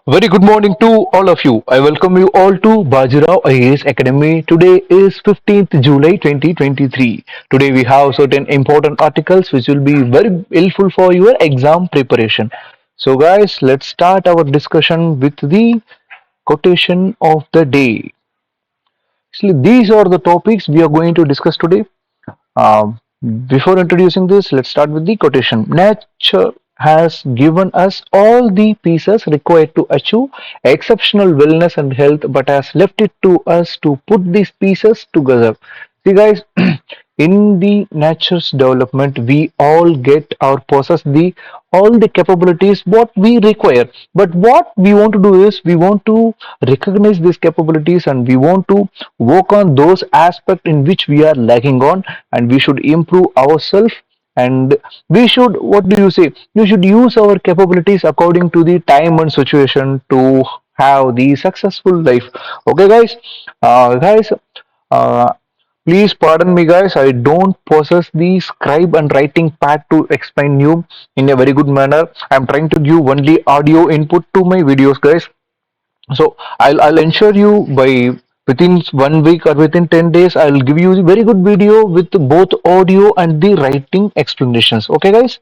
Very good morning to all of you. I welcome you all to Baji Rao IAS Academy. Today is 15th July 2023. Today we have certain important articles which will be very helpful for your exam preparation. So guys, let's start our discussion with the quotation of the day. Actually, these are the topics we are going to discuss today. Um, Before introducing this, let's start with the quotation. Nature has given us all the pieces required to achieve exceptional wellness and health, but has left it to us to put these pieces together. See, guys, in the nature's development, we all get or possess the all the capabilities what we require. But what we want to do is we want to recognize these capabilities and we want to work on those aspects in which we are lacking on, and we should improve ourselves, and we should, what do you say, you should use our capabilities according to the time and situation to have the successful life. Okay guys, uh, please pardon me guys, I don't possess the scribe and writing pad to explain you in a very good manner. I'm trying to give only audio input to my videos guys. So I'll ensure you by within 1 week or within 10 days I'll give you a very good video with both audio and the writing explanations. Okay guys,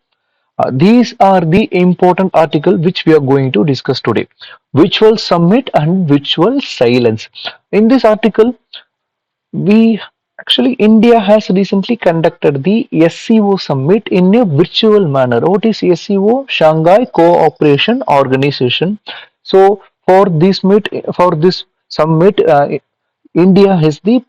these are the important article which we are going to discuss today. Virtual summit and virtual silence. In this article, we actually India has recently conducted the SCO summit in a virtual manner. What is SCO? Shanghai Cooperation Organization. So for this summit, India is the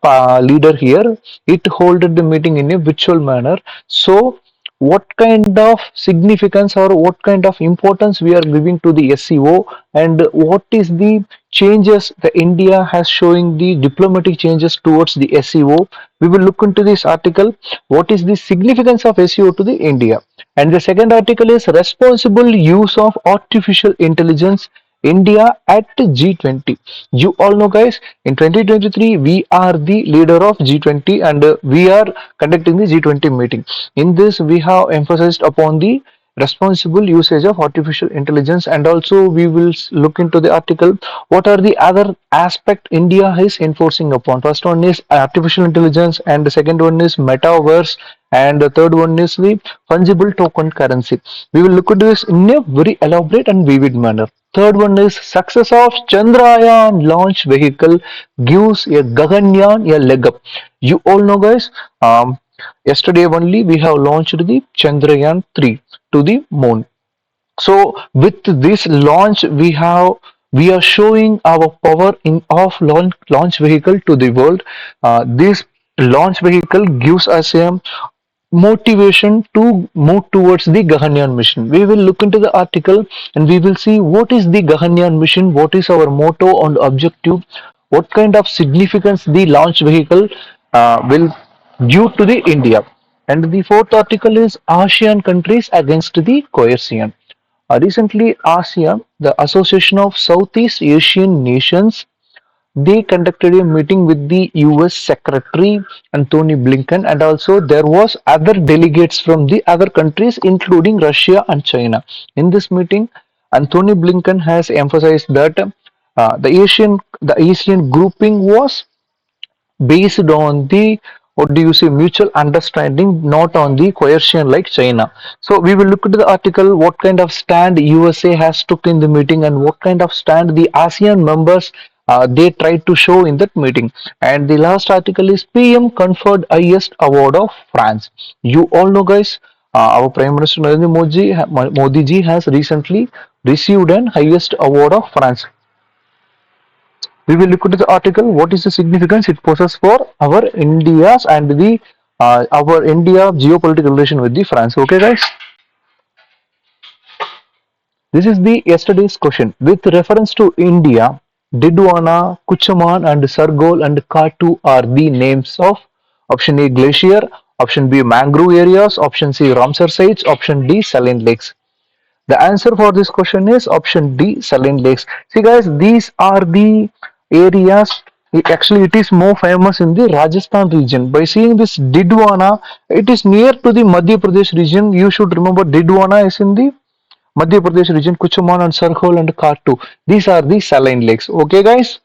leader here. It holded the meeting in a virtual manner. So, what kind of significance or what kind of importance we are giving to the SCO, and what is the changes the India has showing the diplomatic changes towards the SCO? We will look into this article. What is the significance of SCO to the India? And the second article is responsible use of artificial intelligence India at G20. You all know, guys, in 2023, we are the leader of G20, and we are conducting the G20 meeting. In this, we have emphasized upon the responsible usage of artificial intelligence, and also we will look into the article what are the other aspect India is enforcing upon. First one is artificial intelligence, and the second one is metaverse, and the third one is the fungible token currency. We will look at this in a very elaborate and vivid manner. Third one is success of Chandrayaan launch vehicle gives a Gaganyaan a leg up. You all know, guys. Yesterday only we have launched the Chandrayaan 3 to the moon. So with this launch, we are showing our power in of launch vehicle to the world. This launch vehicle gives us a motivation to move towards the Gyaan mission. We will look into the article and we will see what is the Gyaan mission, what is our motto and objective, what kind of significance the launch vehicle will give to the India. And the fourth article is ASEAN countries against the coercion. Recently, ASEAN, the Association of Southeast Asian Nations, they conducted a meeting with the US Secretary Anthony Blinken, and also there was other delegates from the other countries including Russia and China. In this meeting, Anthony Blinken has emphasized that the Asian grouping was based on the, what do you say, mutual understanding, not on the coercion like China. So we will look at the article what kind of stand USA has took in the meeting and what kind of stand the ASEAN members they tried to show in that meeting. And the last article is PM conferred highest award of France. You all know, guys, our Prime Minister Modi ji has recently received an highest award of France. We will look at the article what is the significance it possesses for our India's and the our India geopolitical relation with the France. Okay guys, this is the yesterday's question with reference to India. Didwana, Kuchaman and Sargol and Katu are the names of option A glacier, option B mangrove areas, option C Ramsar sites, option D saline lakes. The answer for this question is option D, saline lakes. See guys, these are the areas. Actually, it is more famous in the Rajasthan region. By seeing this Didwana, it is near to the Madhya Pradesh region. You should remember Didwana is in the Madhya Pradesh region, Kuchaman and Sarhol and Kattu. These are the saline lakes. Okay, guys.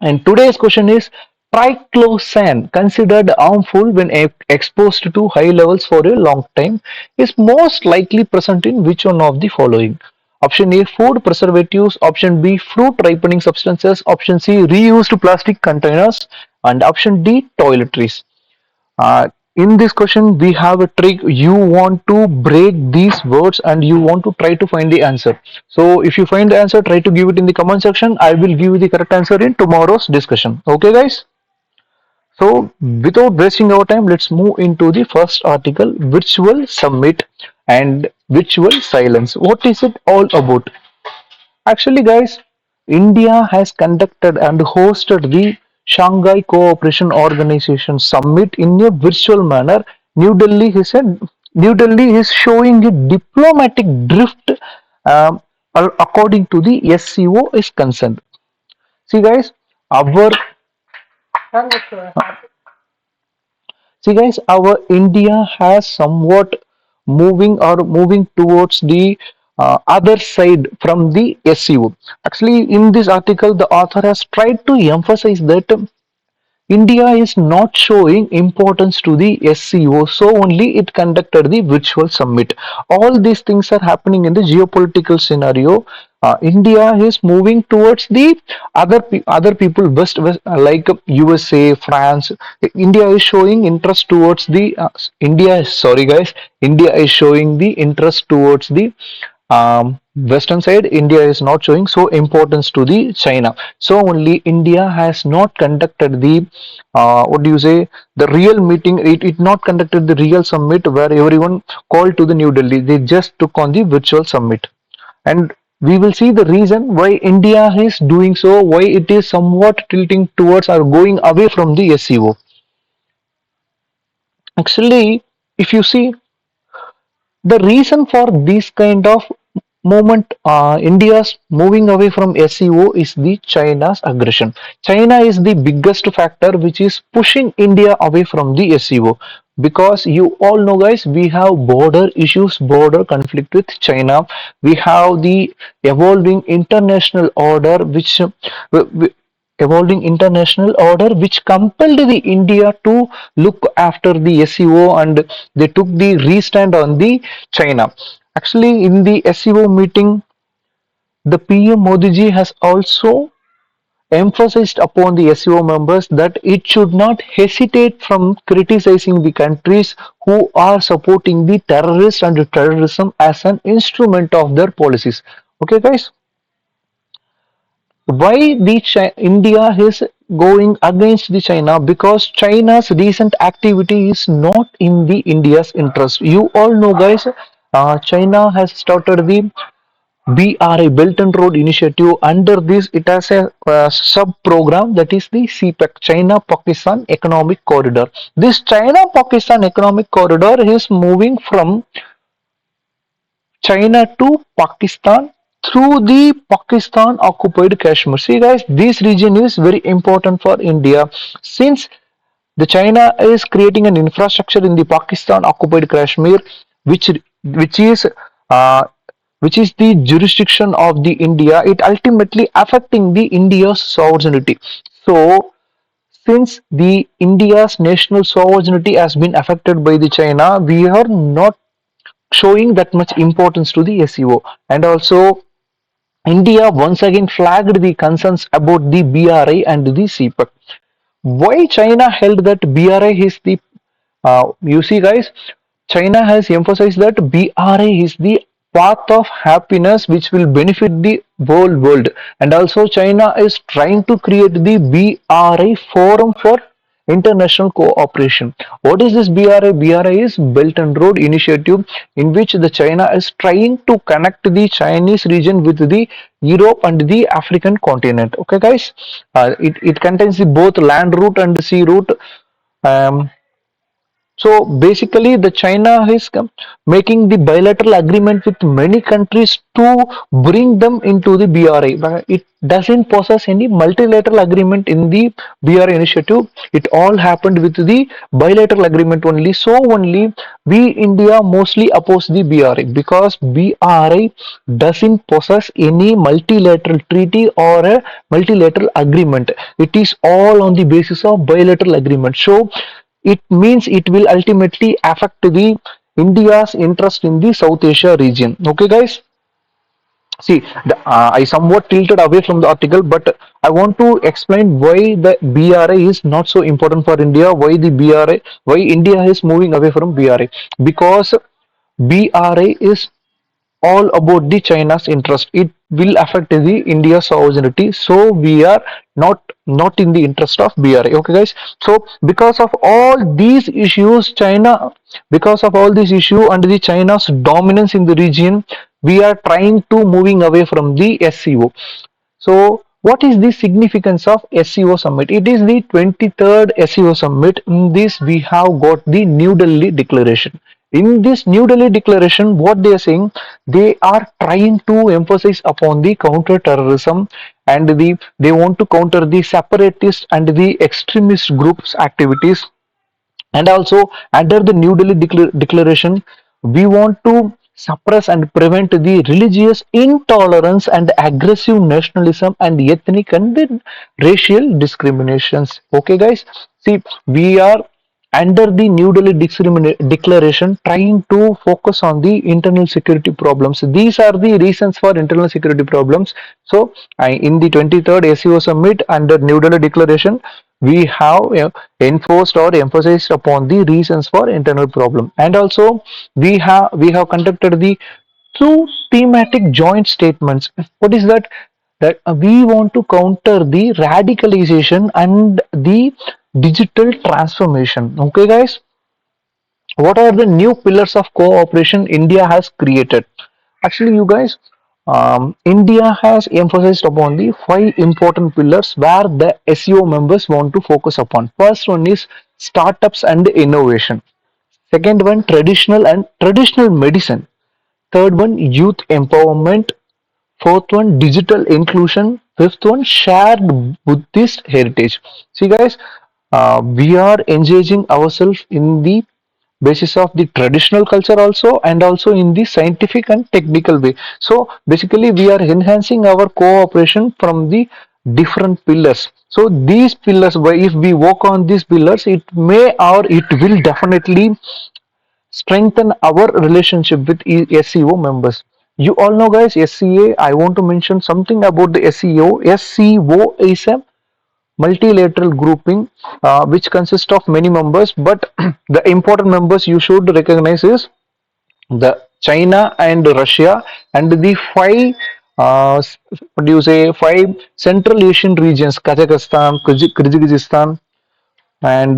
And today's question is triclosan, considered harmful when exposed to high levels for a long time, is most likely present in which one of the following? Option A, food preservatives. Option B, fruit ripening substances. Option C, reused plastic containers. And option D, toiletries. In this question, we have a trick. You want to break these words and you want to try to find the answer. So, if you find the answer, try to give it in the comment section. I will give you the correct answer in tomorrow's discussion. Okay, guys? So, without wasting our time, let's move into the first article, Virtual Summit and Virtual Silence. What is it all about? Actually, guys, India has conducted and hosted the Shanghai Cooperation Organization Summit in a virtual manner. New Delhi, he said, New Delhi is showing a diplomatic drift according to the SCO is concerned. See, guys, our our India has somewhat moving towards the other side from the SEO. Actually, in this article, the author has tried to emphasize that India is not showing importance to the SCO, so only it conducted the virtual summit. All these things are happening in the geopolitical scenario. India is moving towards the other people, west like USA, France. India is showing interest towards the Sorry, guys. India is showing the interest towards the western side. India is not showing so importance to the China, so only India has not conducted the what do you say, the real meeting. It not conducted the real summit where everyone called to the New Delhi. They just took on the virtual summit. And we will see the reason why India is doing so, why it is somewhat tilting towards or going away from the SEO. Actually, if you see, the reason for this kind of movement, India's moving away from SEO, is the China's aggression. China is the biggest factor which is pushing India away from the SEO, because you all know, guys, we have border issues, border conflict with China. We have the evolving international order which compelled the India to look after the SEO, and they took the restand on the China. Actually, in the SEO meeting, the PM Modi ji has also emphasized upon the SEO members that it should not hesitate from criticizing the countries who are supporting the terrorists and terrorism as an instrument of their policies. Okay, guys, why the India is going against the China? Because China's recent activity is not in the India's interest. You all know, guys, China has started the BRI, Belt and Road Initiative. Under this, it has a sub program, that is the CPEC, China Pakistan Economic Corridor. This China Pakistan Economic Corridor is moving from China to Pakistan through the Pakistan occupied Kashmir. See, guys, this region is very important for India, since the China is creating an infrastructure in the Pakistan occupied Kashmir, which which is uh, which is the jurisdiction of the India. It ultimately affecting the India's sovereignty. So, since the India's national sovereignty has been affected by the China, we are not showing that much importance to the SEO. And also, India once again flagged the concerns about the BRI and the CPEC. Why China held that BRI is the you see, guys, China has emphasized that BRI is the path of happiness which will benefit the whole world, and also China is trying to create the BRI Forum for International Cooperation. What is this BRI? BRI is Belt and Road Initiative, in which the China is trying to connect the Chinese region with the Europe and the African continent. Okay, guys, it contains the both land route and sea route. Um, So basically, the China is making the bilateral agreement with many countries to bring them into the BRI, but it doesn't possess any multilateral agreement in the BRI initiative. It all happened with the bilateral agreement only. So only we India mostly oppose the BRI because BRI doesn't possess any multilateral treaty or a multilateral agreement. It is all on the basis of bilateral agreement. So it means it will ultimately affect the India's interest in the South Asia region. Okay, guys. See, I somewhat tilted away from the article, but I want to explain why the BRI is not so important for India. Why the BRI, why India is moving away from BRI? Because BRI is all about the China's interest. It will affect the India's sovereignty. So we are not in the interest of BRI. Okay, guys. So because of all these issues and the China's dominance in the region, we are trying to moving away from the SCO. So, what is the significance of SEO summit? It is the 23rd SEO summit. In this, we have got the New Delhi Declaration. In this New Delhi Declaration, what they are saying, they are trying to emphasize upon the counter terrorism and they want to counter the separatist and the extremist groups activities. And also, under the New Delhi Declaration, we want to suppress and prevent the religious intolerance and aggressive nationalism and ethnic and the racial discriminations. Okay, guys. See, we are under the New Delhi Declaration trying to focus on the internal security problems. These are the reasons for internal security problems. So, in the 23rd SEO Summit under New Delhi Declaration, we have enforced or emphasized upon the reasons for internal problem, and also we have conducted the two thematic joint statements. What is that? That we want to counter the radicalization and the digital transformation. Okay, guys. What are the new pillars of cooperation India has created? Actually, you guys, India has emphasized upon the five important pillars where the SEO members want to focus upon. First one is startups and innovation. Second one, traditional medicine. Third one, youth empowerment. Fourth one, digital inclusion. Fifth one, shared Buddhist heritage. See, guys, we are engaging ourselves in the basis of the traditional culture also and also in the scientific and technical way. So basically, we are enhancing our cooperation from the different pillars. So these pillars, if we work on these pillars, it may or it will definitely strengthen our relationship with SEO members. You all know, guys, SCA. I want to mention something about the SEO. SCO is a multilateral grouping which consists of many members, but the important members you should recognize is the China and Russia and the five what do you say, five Central Asian regions: Kazakhstan, Kyrgyzstan, and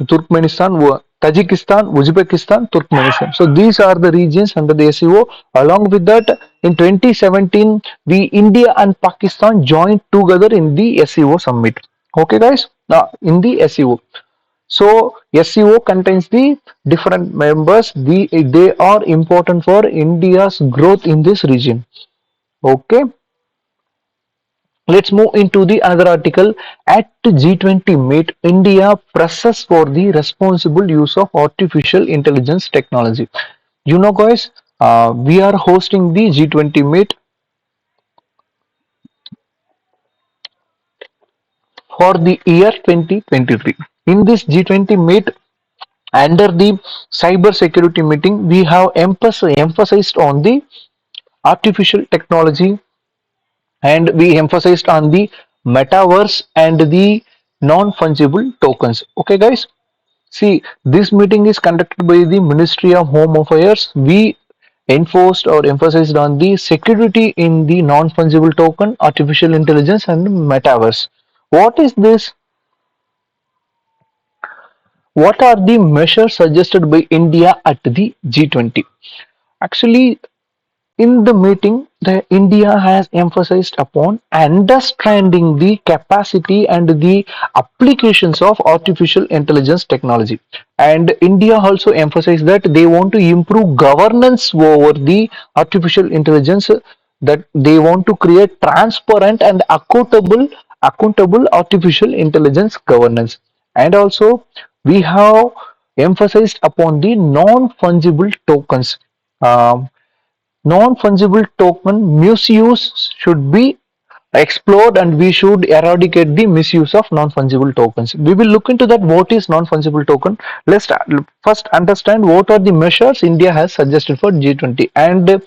Turkmenistan, Tajikistan, Uzbekistan, Turkmenistan. So these are the regions under the SEO. Along with that, in 2017, we India and Pakistan joined together in the SEO summit. Okay, guys. Now in the SEO. So SEO contains the different members. They are important for India's growth in this region. Okay. Let's move into the another article. At G20 meet, India presses for the responsible use of artificial intelligence technology. You know, guys, we are hosting the G20 meet for the year 2023. In this G20 meet, under the cyber security meeting, we have emphasized on the artificial technology, and we emphasized on the metaverse and the non-fungible tokens. Okay, guys. See, this meeting is conducted by the Ministry of Home Affairs. We enforced or emphasized on the security in the non-fungible token, artificial intelligence, and metaverse. What is this? What are the measures suggested by India at the G20? Actually, In the meeting, the India has emphasized upon understanding the capacity and the applications of artificial intelligence technology. And India also emphasized that they want to improve governance over the artificial intelligence, that they want to create transparent and accountable artificial intelligence governance. And also we have emphasized upon the non-fungible tokens. Um, Non-fungible token misuse should be explored, and we should eradicate the misuse of non-fungible tokens. We will look into that what is non-fungible token. Let's first understand what are the measures India has suggested for G20. And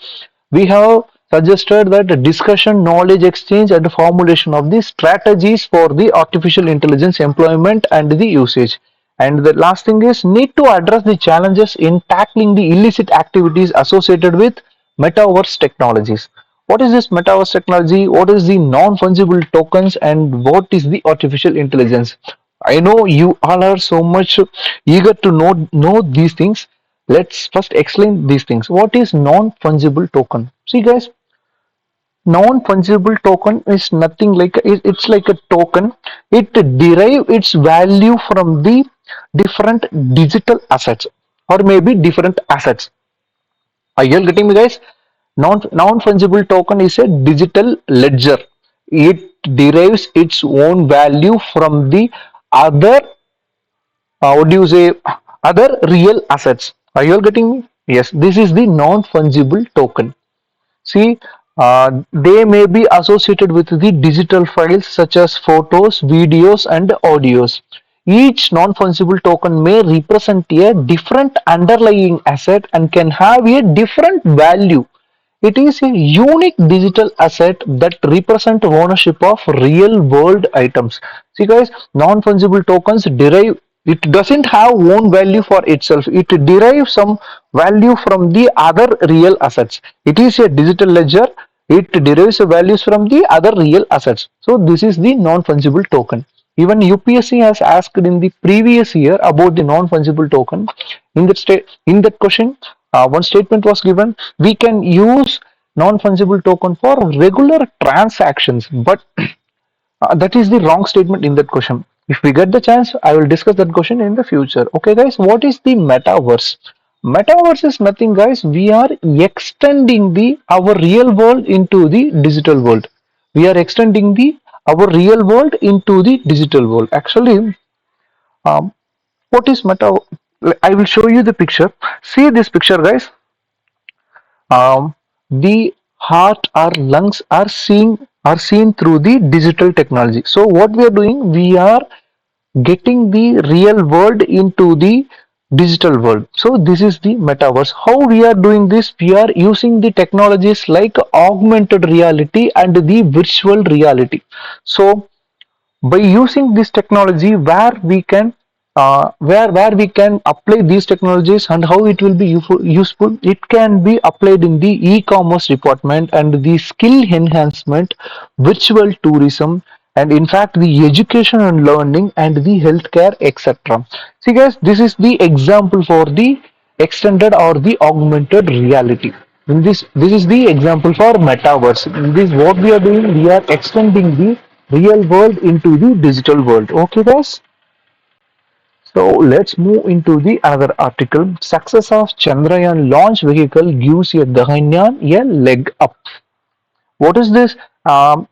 we have suggested that discussion, knowledge exchange and formulation of the strategies for the artificial intelligence employment and the usage. And the last thing is need to address the challenges in tackling the illicit activities associated with metaverse technologies. What is this metaverse technology? What is the non-fungible tokens? And what is the artificial intelligence? I know you all are so much eager to know these things. Let's first explain these things. What is non-fungible token? See, guys, non-fungible token is nothing like it's like a token. It derive its value from the different digital assets or maybe different assets. Are you all getting me, guys? Non-fungible token is a digital ledger. It derives its own value from the other, what do you say, other real assets. Are you all getting me? Yes, this is the non-fungible token. See, they may be associated with the digital files such as photos, videos, and audios. Each non-fungible token may represent a different underlying asset and can have a different value. It is a unique digital asset that represent ownership of real world items. See, guys, non-fungible tokens derive, it doesn't have own value for itself. It derives some value from the other real assets. It is a digital ledger. It derives values from the other real assets. So this is the non-fungible token. Even UPSC has asked in the previous year about the non-fungible token. In that question, one statement was given: we can use non-fungible token for regular transactions, but that is the wrong statement in that question. If we get the chance, I will discuss that question in the future. Okay, guys, what is the metaverse? Metaverse is nothing, guys. We are extending the our real world into the digital world. We are extending the our real world into the digital world. Actually, um, what is meta? I will show you the picture. See this picture, guys. The heart or lungs are seen through the digital technology. So what we are doing, we are getting the real world into the digital world. So this is the metaverse. How we are doing this? We are using the technologies like augmented reality and the virtual reality. So by using this technology, where we can apply these technologies and how it will be useful, it can be applied in the e-commerce department and the skill enhancement, virtual tourism, and in fact the education and learning and the healthcare, etc. See, guys, this is the example for the extended or the augmented reality. In this is the example for metaverse. In this, what we are doing, we are extending the real world into the digital world. Okay, guys. So let's move into the another article. Success of Chandrayaan launch vehicle gives a Gaganyaan a leg up. What is this?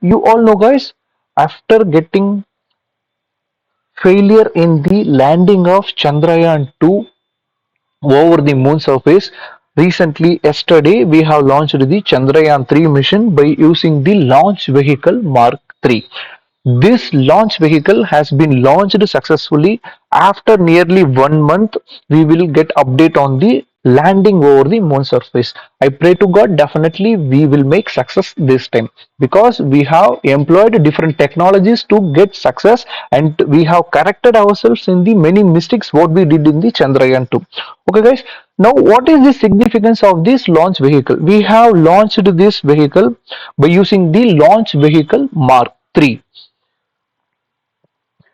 You all know, guys. After getting failure in the landing of Chandrayaan 2 over the moon surface, recently, yesterday, we have launched the Chandrayaan 3 mission by using the launch vehicle Mark 3. This launch vehicle has been launched successfully. After nearly 1 month, we will get update on the landing over the moon surface. I pray to God definitely we will make success this time, because we have employed different technologies to get success, and we have corrected ourselves in the many mistakes what we did in the Chandrayaan 2. Okay, guys. Now, what is the significance of this launch vehicle? We have launched this vehicle by using the launch vehicle Mark 3.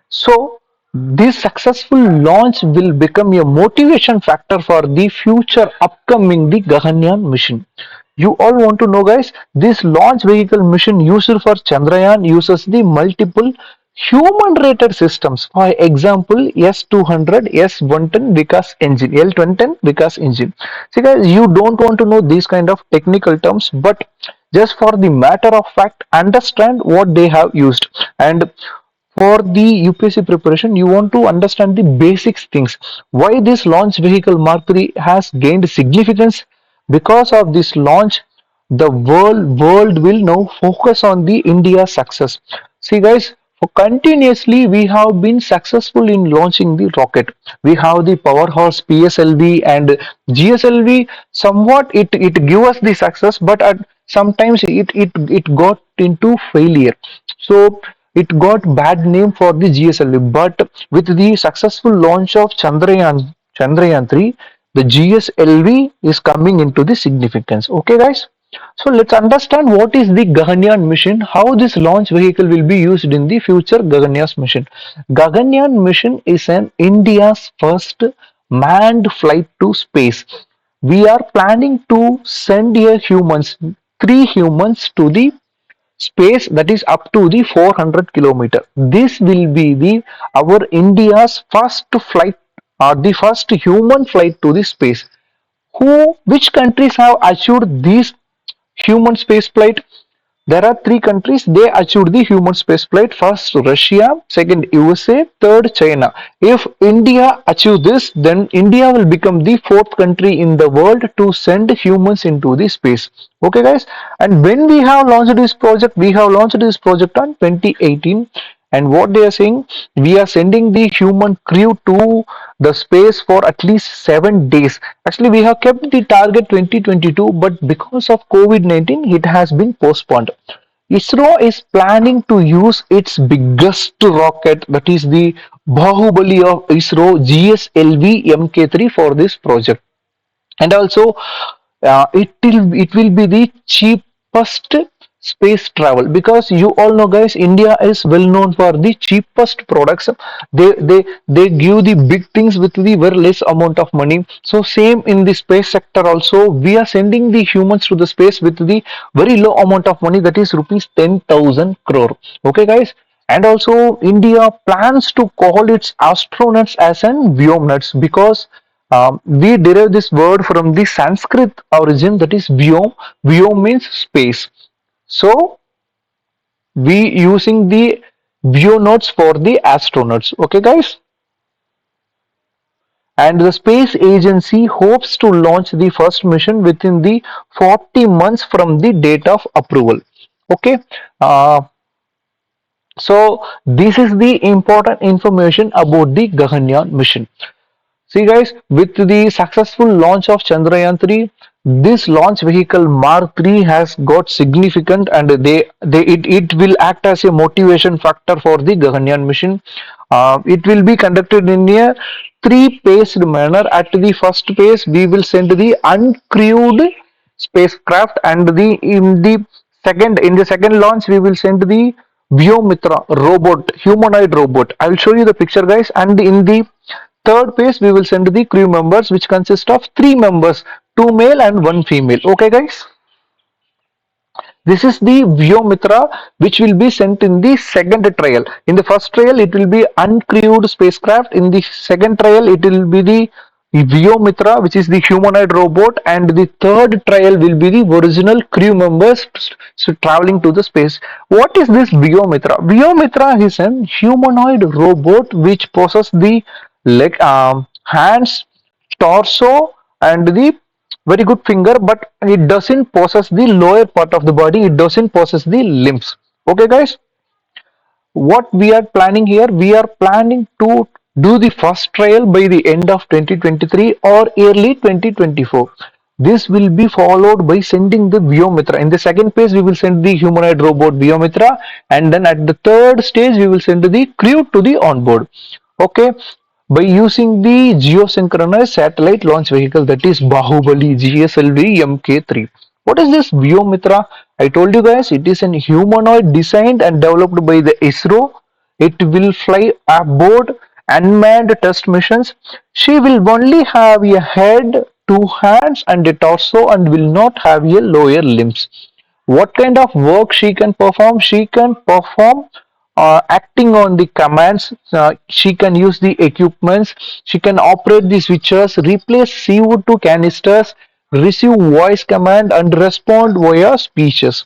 So this successful launch will become a motivation factor for the future upcoming the Gaganyaan mission. You all want to know, guys, this launch vehicle mission used for Chandrayaan uses the multiple human rated systems. For example, S200, S110 Vikas engine, L110 Vikas engine. See guys, you don't want to know these kind of technical terms, but just for the matter of fact, understand what they have used. And for the UPSC preparation, you want to understand the basics things. Why this launch vehicle Mark III has gained significance? Because of this launch, the world will now focus on the India success. See guys, for continuously we have been successful in launching the rocket. We have the powerhouse PSLV and GSLV. Somewhat it give us the success, but at sometimes it got into failure. So it got bad name for the GSLV, but with the successful launch of Chandrayaan 3, the GSLV is coming into the significance. Okay, guys. So let's understand what is the Gyaan mission, how this launch vehicle will be used in the future Gaganyaan mission. Gaganyaan mission is an India's first manned flight to space. We are planning to send here humans, three humans to the space, that is up to the 400 kilometer. This will be the our India's first flight or the first human flight to the space. Which countries have achieved this human space flight? There are three countries they achieved the human spaceflight. First Russia, second USA, third China. If India achieves this, then India will become the fourth country in the world to send humans into the space. Okay guys, and when we have launched this project, we have launched this project on 2018, and what they are saying, we are sending the human crew to the space for at least 7 days. Actually we have kept the target 2022, but because of COVID-19 it has been postponed. ISRO is planning to use its biggest rocket, that is the Bahubali of ISRO GSLV Mk3 for this project. And also it will be the cheapest space travel, because you all know guys, India is well known for the cheapest products. They give the big things with the very less amount of money. So same in the space sector also, we are sending the humans to the space with the very low amount of money, that is rupees 10,000 crore. Okay guys, and also India plans to call its astronauts as an vyomnauts, because we derive this word from the Sanskrit origin, that is vyom. Vyom means space. So we using the vyonauts for the astronauts. Okay, guys. And the space agency hopes to launch the first mission within the 40 months from the date of approval. Okay. Uh, so this is the important information about the Gaganyaan mission. See guys, with the successful launch of Chandrayaan 3, this launch vehicle Mark 3 has got significant, and it will act as a motivation factor for the Gaganyaan mission. It will be conducted in a three-paced manner. At the first phase, we will send the uncrewed spacecraft, and in the second launch we will send the Vyomitra robot, humanoid robot. I will show you the picture guys, and in the third phase we will send the crew members, which consist of three members, two male and one female. Okay guys, this is the Vyomitra, which will be sent in the second trial. In the first trial, it will be uncrewed spacecraft. In the second trial, it will be the Vyomitra, which is the humanoid robot, and the third trial will be the original crew members traveling to the space. What is this Vyomitra? Vyomitra is an humanoid robot which possesses the hands, torso, and the very good finger, but it doesn't possess the lower part of the body, it doesn't possess the limbs. Okay guys, what we are planning here, we are planning to do the first trial by the end of 2023 or early 2024. This will be followed by sending the Vyomitra. In the second phase, we will send the humanoid robot Vyomitra, and then at the third stage, we will send the crew to the onboard. Okay, by using the geosynchronous satellite launch vehicle, that is Bahubali GSLV Mk3. What is this Vyomitra? I told you guys, it is an humanoid designed and developed by the ISRO. It will fly aboard unmanned test missions. She will only have a head two hands and a torso and will not have a lower limbs. What kind of work she can perform? She can perform acting on the commands. She can use the equipments. She can operate the switches, replace CO2 canisters, receive voice command, and respond via speeches.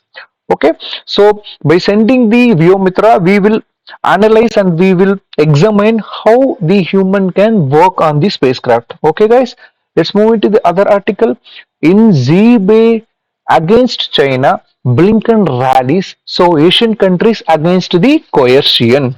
Okay, so by sending the Vyomitra, we will analyze and we will examine how the human can work on the spacecraft. Okay, guys, let's move into the other article. In Z-Bay against China, Blinken rallies, so Asian countries against the coercion.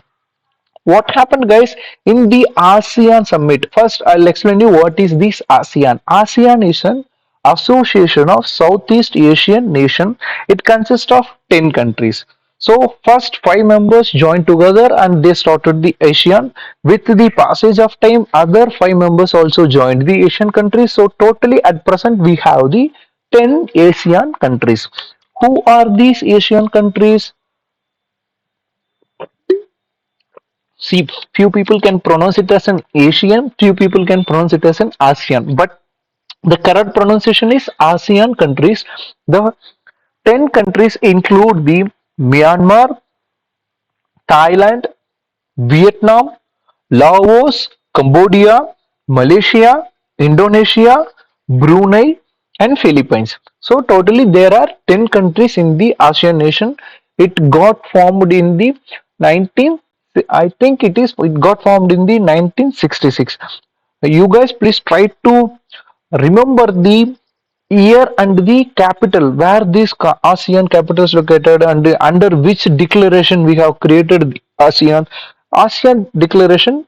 What happened, guys, in the ASEAN summit? First, I'll explain you what is this ASEAN. ASEAN is an association of Southeast Asian nations. It consists of 10 countries. So first five members joined together and they started the ASEAN. With the passage of time, other five members also joined the Asian countries. So totally at present we have the 10 ASEAN countries. Who are these Asian countries? See, few people can pronounce it as an Asian, few people can pronounce it as an ASEAN, but the correct pronunciation is ASEAN countries. The 10 countries include the Myanmar, Thailand, Vietnam, Laos, Cambodia, Malaysia, Indonesia, Brunei, and Philippines. So totally there are 10 countries in the ASEAN nation. It got formed in the 19 I think it got formed in the 1966. You guys please try to remember the year and the capital where this ASEAN capital is located and under which declaration we have created the ASEAN. ASEAN declaration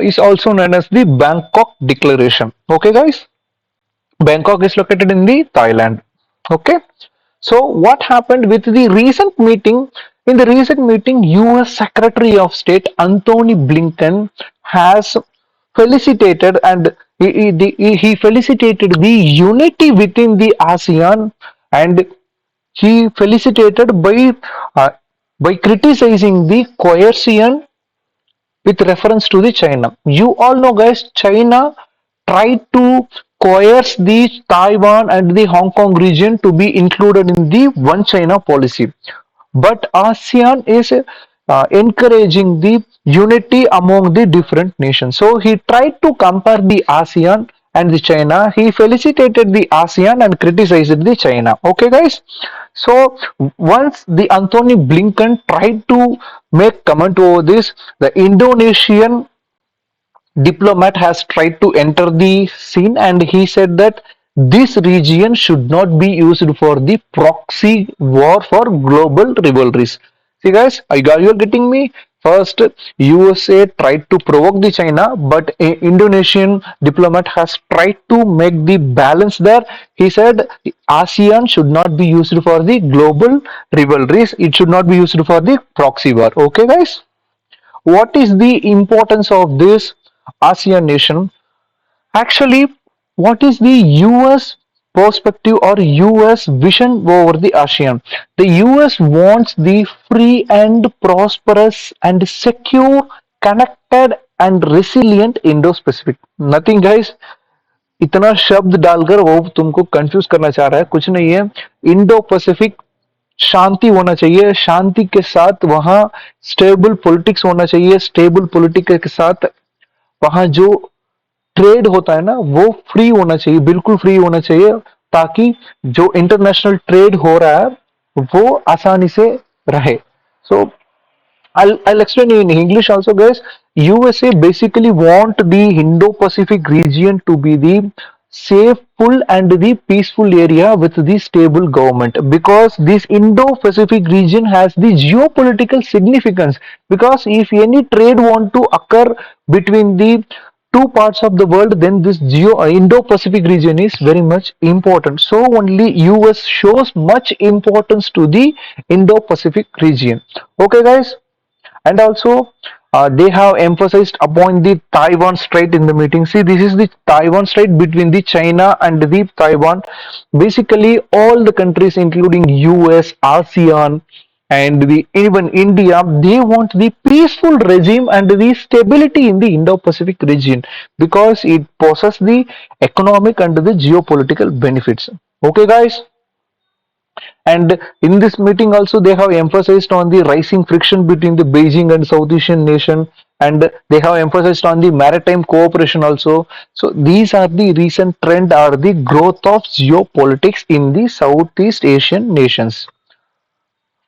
is also known as the Bangkok Declaration. Okay, guys. Bangkok is located in the Thailand. Okay. So what happened with the recent meeting? In the recent meeting, US Secretary of State Anthony Blinken has felicitated and he felicitated the unity within the ASEAN, and he felicitated uh, by criticizing the coercion with reference to the China. You all know, guys, China tried to coerce the Taiwan and the Hong Kong region to be included in the One China policy. But ASEAN is encouraging the unity among the different nations. So he tried to compare the ASEAN and the China. He felicitated the ASEAN and criticized the China. Okay, guys. So once the Anthony Blinken tried to make comment over this, the Indonesian diplomat has tried to enter the scene and he said that this region should not be used for the proxy war for global rivalries. See, guys, you're getting me. First, USA tried to provoke the China, but a Indonesian diplomat has tried to make the balance there. He said ASEAN should not be used for the global rivalries. It should not be used for the proxy war. Okay, guys. What is the importance of this ASEAN nation? Actually, what is the US perspective or US vision over the ASEAN? The US wants the free and prosperous and secure, connected and resilient Indo-Pacific. Nothing, guys. इतना शब्द डालकर वो तुमको confuse करना चाह रहा है, कुछ नहीं है. इंडो पैसिफिक शांति होना चाहिए, शांति के साथ वहां स्टेबल पॉलिटिक्स होना चाहिए, स्टेबल पॉलिटिक्स के साथ वहां जो ट्रेड होता है ना वो फ्री होना चाहिए, बिल्कुल फ्री होना चाहिए, ताकि जो इंटरनेशनल ट्रेड हो रहा है वो आसानी से रहे. सो I'll explain in English also, guys. USA basically want the Indo-Pacific region to be the safe, full, and the peaceful area with the stable government, because this Indo-Pacific region has the geopolitical significance. Because if any trade want to occur between the two parts of the world, then this Indo-Pacific region is very much important. So only US shows much importance to the Indo-Pacific region. Okay, guys. And also they have emphasized upon the Taiwan Strait in the meeting. See, this is the Taiwan Strait between the China and the Taiwan. Basically all the countries including US, ASEAN and even India, they want the peaceful regime and the stability in the Indo-Pacific region because it possesses the economic and the geopolitical benefits. Okay, guys. And in this meeting also they have emphasized on the rising friction between the Beijing and South Asian nation, and they have emphasized on the maritime cooperation also. So these are the recent trend or the growth of geopolitics in the Southeast Asian nations.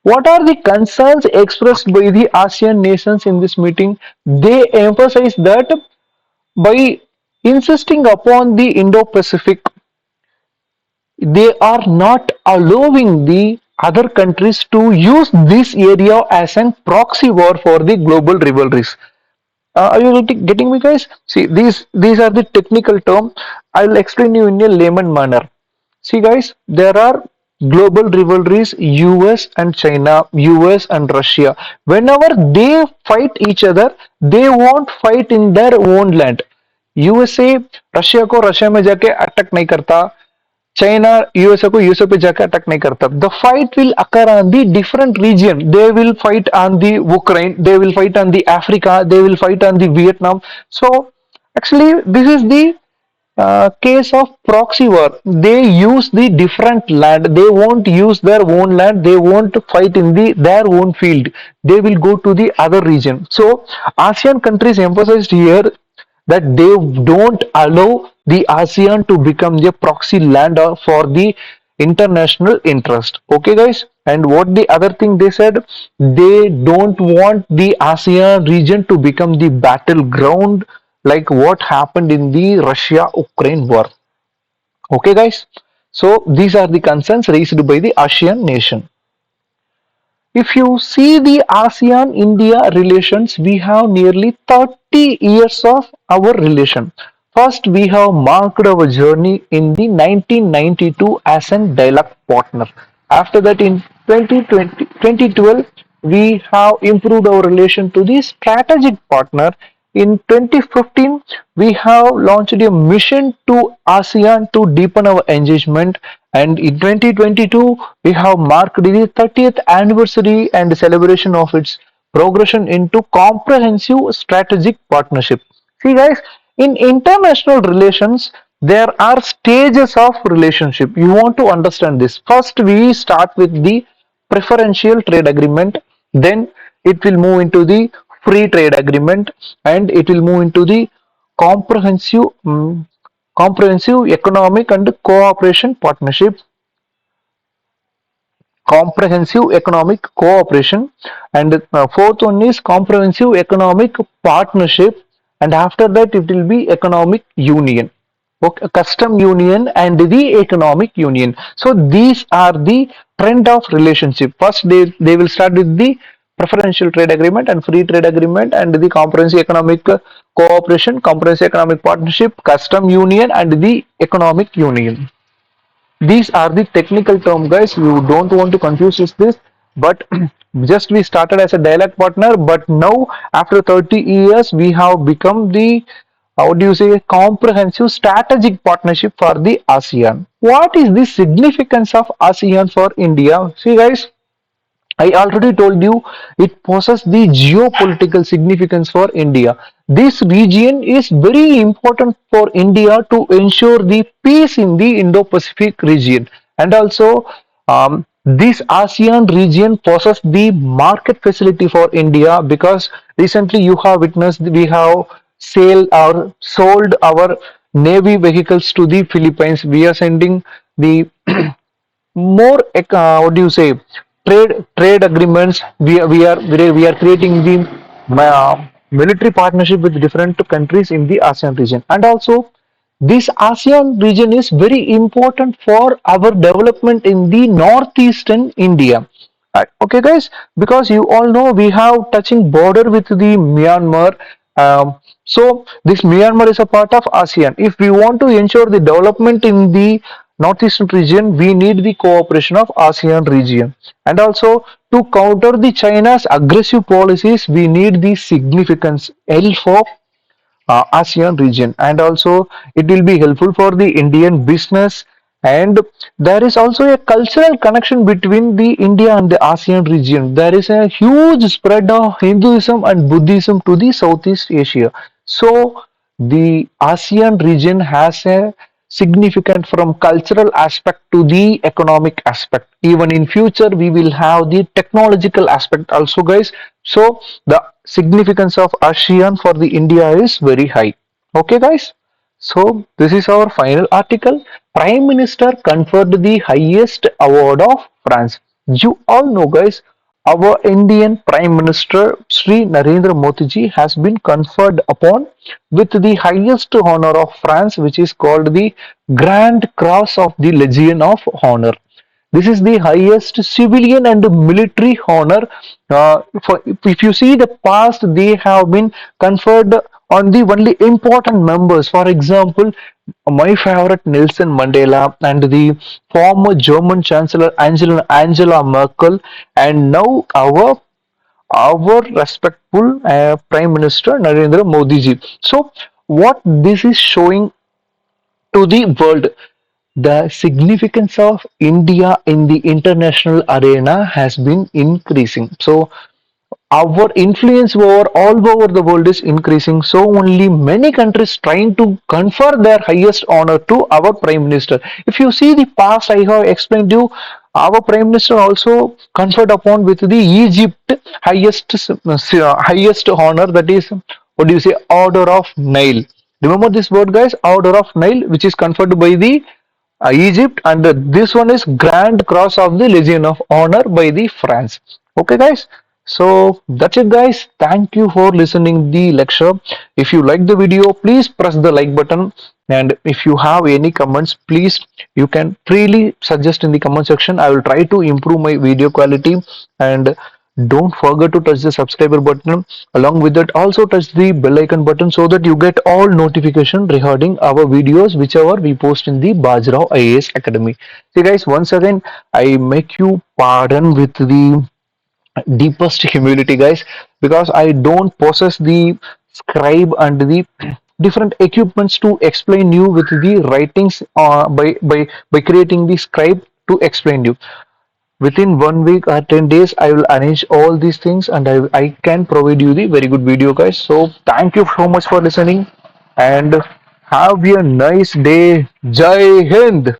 What are the concerns expressed by the ASEAN nations in this meeting? They emphasize that by insisting upon the Indo-Pacific, they are not allowing the other countries to use this area as a proxy war for the global rivalries. Are you getting me, guys? See, these are the technical term. I'll explain you in a layman manner. See, guys, there are global rivalries: US and China, US and Russia. Whenever they fight each other, they won't fight in their own land. USA Russia को Russia में जाके attack नहीं करता, China USA को USA पे जाकर attack नहीं करता. The fight will occur on the different region. They will fight on the Ukraine, they will fight on the Africa, they will fight on the Vietnam. So actually this is the case of proxy war. They use the different land, they won't use their own land, they won't fight in their own field, they will go to the other region. So ASEAN countries emphasized here that they don't allow the ASEAN to become the proxy land for the international interest. Okay, guys. And what the other thing they said, they don't want the ASEAN region to become the battleground like what happened in the Russia-Ukraine war. Okay, guys. So these are the concerns raised by the ASEAN nation. If you see the ASEAN India relations, we have nearly 30 years of our relation. First, we have marked our journey in the 1992 as a dialogue partner. After that, in 2012, we have improved our relation to the strategic partner. In 2015, we have launched a mission to ASEAN to deepen our engagement, and in 2022, we have marked the 30th anniversary and celebration of its progression into comprehensive strategic partnership. See, guys, in international relations, there are stages of relationship. You want to understand this. First, we start with the preferential trade agreement, then it will move into the free trade agreement, and it will move into the comprehensive comprehensive economic and cooperation partnership, comprehensive economic cooperation, and fourth one is comprehensive economic partnership, and after that it will be economic union. Okay, custom union and the economic union. So these are the trend of relationship. First they will start with the preferential trade agreement and free trade agreement and the comprehensive economic cooperation, comprehensive economic partnership, custom union and the economic union. These are the technical term, guys. You don't want to confuse this, but just we started as a dialogue partner, but now after 30 years we have become the, how do you say, comprehensive strategic partnership for the ASEAN. What is the significance of ASEAN for India? See, guys, I already told you it possesses the geopolitical significance for India. This region is very important for India to ensure the peace in the Indo-Pacific region, and also this ASEAN region possesses the market facility for India because recently you have witnessed we have sailed or sold our navy vehicles to the Philippines. We are sending the more what do you say, trade agreements. We are creating the military partnership with different countries in the ASEAN region, and also this ASEAN region is very important for our development in the northeastern India. Okay, guys, because you all know we have touching border with the Myanmar. So this Myanmar is a part of ASEAN. If we want to ensure the development in the northeastern region, we need the cooperation of ASEAN region. And also to counter the China's aggressive policies, we need the significance L for ASEAN region, and also it will be helpful for the Indian business And there is also a cultural connection between the India and the ASEAN region. There is a huge spread of Hinduism and Buddhism to the Southeast Asia. So the ASEAN region has a significant from cultural aspect to the economic aspect. Even in future, we will have the technological aspect also, guys. So the significance of ASEAN for the India is very high. Okay, guys. So this is our final article. Prime Minister conferred the highest award of France. You all know, guys, our Indian Prime Minister Sri Narendra Modi ji has been conferred upon with the highest honor of France, which is called the Grand Cross of the Legion of Honor. This is the highest civilian and military honor. If you see the past, they have been conferred on the only important members. For example, my favorite Nelson Mandela and the former German Chancellor Angela Merkel, and now our respectful Prime Minister Narendra Modi ji. So, what this is showing to the world, the significance of India in the international arena has been increasing. So our influence over all over the world is increasing. So only many countries trying to confer their highest honor to our prime minister. If you see the past, I have explained to you, our prime minister also conferred upon with the Egypt highest honor, that is, what do you say, Order of Nile. Remember this word, guys, Order of Nile, which is conferred by the Egypt, and this one is Grand Cross of the Legion of Honor by the France. Okay, guys. So that's it, guys. Thank you for listening the lecture. If you like the video, please press the like button. And if you have any comments, please you can freely suggest in the comment section. I will try to improve my video quality, and don't forget to touch the subscriber button. Along with that, also touch the bell icon button so that you get all notification regarding our videos whichever we post in the Baji Rao IAS Academy. See, guys, once again, I make you pardon with the deepest humility, guys, because I don't possess the scribe and the different equipments to explain you with the writings by creating the scribe to explain you. Within 1 week or 10 days, I will arrange all these things, and I can provide you the very good video, guys. So thank you so much for listening, and have a nice day. Jai Hind.